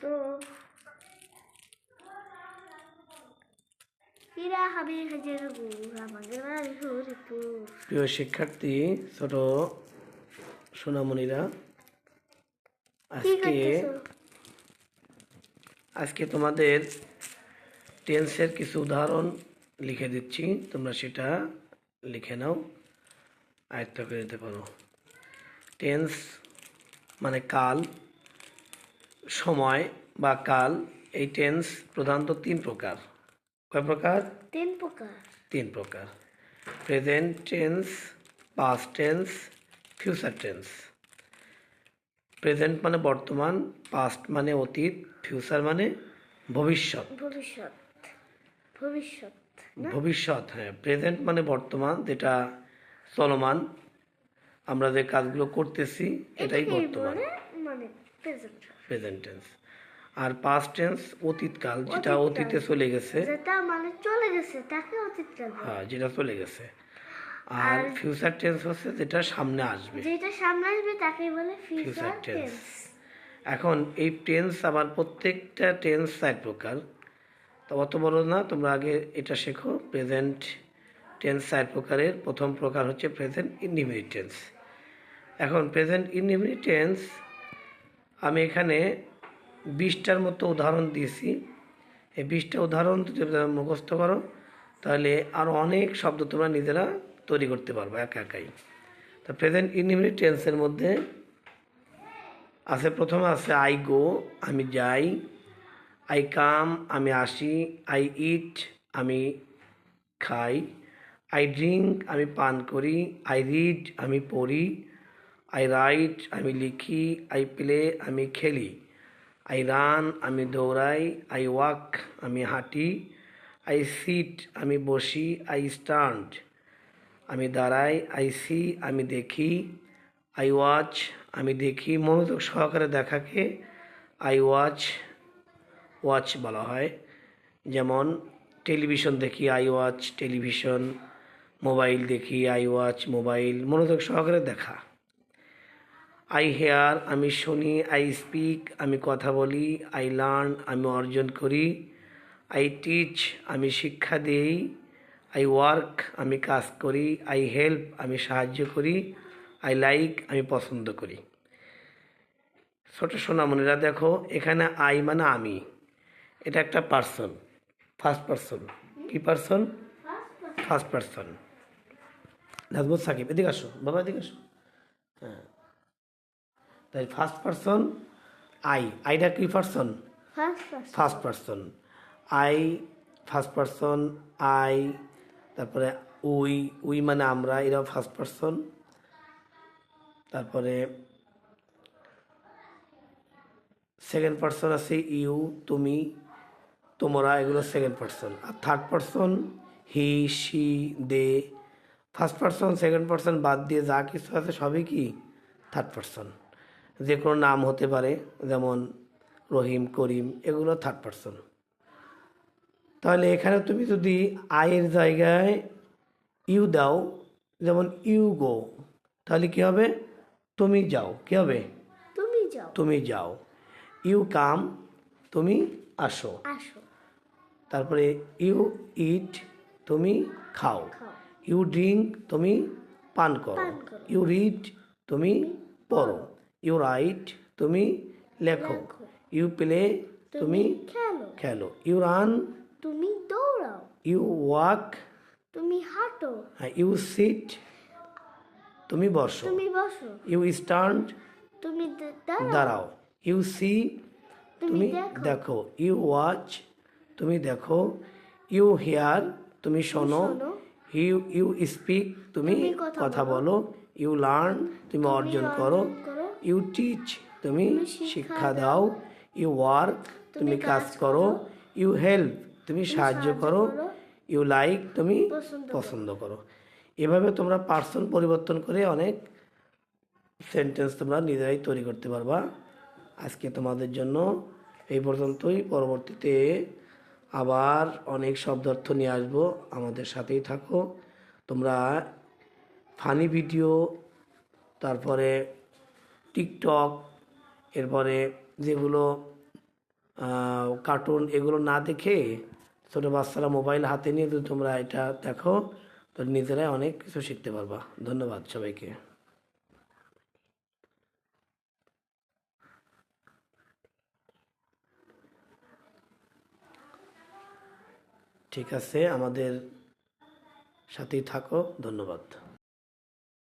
তো প্রিয় শিক্ষার্থী, ছোট সোনামণিরা, আজকে তোমাদের টেন্সের কিছু উদাহরণ লিখে দিচ্ছি, তোমরা সেটা লিখে নাও, আয়ত্ত করে নিতে পারো। টেন্স মানে কাল, সময় বা কাল। এই টেন্স প্রধানত তিন প্রকার। কয় প্রকার? তিন প্রকার। Present tense, past tense, future tense. Present মানে বর্তমান, পাস্ট মানে অতীত, ফিউচার মানে ভবিষ্যৎ। ভবিষ্যৎ, হ্যাঁ। প্রেজেন্ট মানে বর্তমান, যেটা চলমান, আমরা যে কাজগুলো করতেছি এটাই বর্তমান, প্রেজেন্ট টেন্স। আর পাস্ট টেন্স অতীতকাল, যেটা অতীতে চলে গেছে, হ্যাঁ, যেটা চলে গেছে। আর ফিউচার টেন্স হচ্ছে যেটা সামনে আসবে, তাকেই বলে ফিউচার টেন্স। এখন এই টেন্স আবার প্রত্যেকটা টেন্স চার প্রকার, তো অত বড় না, তোমরা আগে এটা শেখো। প্রেজেন্ট টেন্স চার প্রকারের। প্রথম প্রকার হচ্ছে প্রেজেন্ট ইনডিফিনিট টেন্স। এখন প্রেজেন্ট ইনডিফিনিট টেন্স আমি এখানে 20টার মতো উদাহরণ দিয়েছি। এই 20টা উদাহরণ যদি মুখস্থ করো তাহলে আরও অনেক শব্দ তোমরা নিজেরা তৈরি করতে পারবো একা একাই। তো প্রেজেন্ট ইনডিফিনিট টেন্সের মধ্যে আছে, প্রথমে আছে আই গো, আমি যাই। আই কাম, আমি আসি। আই ইট, আমি খাই। আই ড্রিঙ্ক, আমি পান করি। আই রিড, আমি পড়ি। আই রাইট, আমি লিখি। আই প্লে, আমি খেলি। আই রান, আমি দৌড়াই। আই ওয়াক, আমি হাঁটি। আই সিট, আমি বসি। আই স্ট্যান্ড, আমি দাঁড়াই। আই সি, আমি দেখি। আই ওয়াচ, আমি দেখি। মনোযোগ সহকারে দেখাকে আই ওয়াচ বলা হয়। যেমন টেলিভিশন দেখি, আই ওয়াচ টেলিভিশন। মোবাইল দেখি, আই ওয়াচ মোবাইল। মনোযোগ সহকারে দেখা। আই হেয়ার, আমি শুনি। আই স্পিক, আমি কথা বলি। আই লার্ন, আমি অর্জন করি। আই টিচ, আমি শিক্ষা দিই। আই ওয়ার্ক, আমি কাজ করি। আই হেল্প, আমি সাহায্য করি। আই লাইক, আমি পছন্দ করি। ছোট সোনামণিরা দেখো, এখানে আই মানে আমি, এটা একটা পার্সন, ফার্স্ট পার্সন। কি person? First person. Nazmul Sakib, এদিকে আসো বাবা, এদিকে আসো। হ্যাঁ, তাই ফার্স্ট পার্সন আইটা কি person? First person. I first person, I, তারপরে উই মানে আমরা, এরাও ফার্স্ট পার্সন। তারপরে সেকেন্ড পার্সন আছে ইউ, তুমি, তোমরা, এগুলো সেকেন্ড পার্সন। আর third person he, she, they. First person second person বাদ দিয়ে যা কিছু আছে সবই কি থার্ড পার্সন। যে কোনো নাম হতে পারে, যেমন রহিম, করিম, এগুলো থার্ড পার্সন। তাহলে এখানে তুমি যদি আয়ের জায়গায় ইউ দাও, যেমন ইউ গো, তাহলে কি হবে? তুমি যাও। কি হবে? তুমি যাও। ইউ কাম, তুমি আসো। তারপরে ইউ ইট, তুমি খাও। ইউ ড্রিঙ্ক, তুমি পান করো। ইউ রিড, তুমি পড়ো। ইউ রাইট, তুমি লেখো। ইউ প্লে, তুমি খেলো। ইউ রান, তুমি দৌড়াও। ইউ ওয়াক, তুমি হাঁটো। হ্যাঁ। ইউ সিট, তুমি বসো। ইউ স্ট্যান্ড, তুমি দাঁড়াও। ইউ সি, তুমি দেখো। ইউ ওয়াচ, তুমি দেখো। ইউ হিয়ার, তুমি শোনো। ইউ স্পিক, তুমি কথা বলো। ইউ লার্ন, তুমি অর্জন করো। ইউ টিচ, তুমি শিক্ষা দাও। ইউ ওয়ার্ক, তুমি কাজ করো। ইউ হেল্প, তুমি সাহায্য করো। ইউ লাইক, তুমি পছন্দ করো। এভাবে তোমরা পার্সন পরিবর্তন করে অনেক সেন্টেন্স তোমরা নিজেরাই তৈরি করতে পারবা। আজকে তোমাদের জন্য এই পর্যন্তই। পরবর্তীতে আবার অনেক শব্দার্থ নিয়ে আসবো, আমাদের সাথেই থাকো তোমরা। ফানি ভিডিও, তারপরে টিকটক, এরপরে যেগুলো কার্টুন এগুলো না দেখে ছোটো বাচ্চারা মোবাইল হাতে নিয়ে যদি তোমরা এটা দেখো তো নিজেরাই অনেক কিছু শিখতে পারবা। ধন্যবাদ সবাইকে। ঠিক আছে, আমাদের সাথেই থাকো। ধন্যবাদ।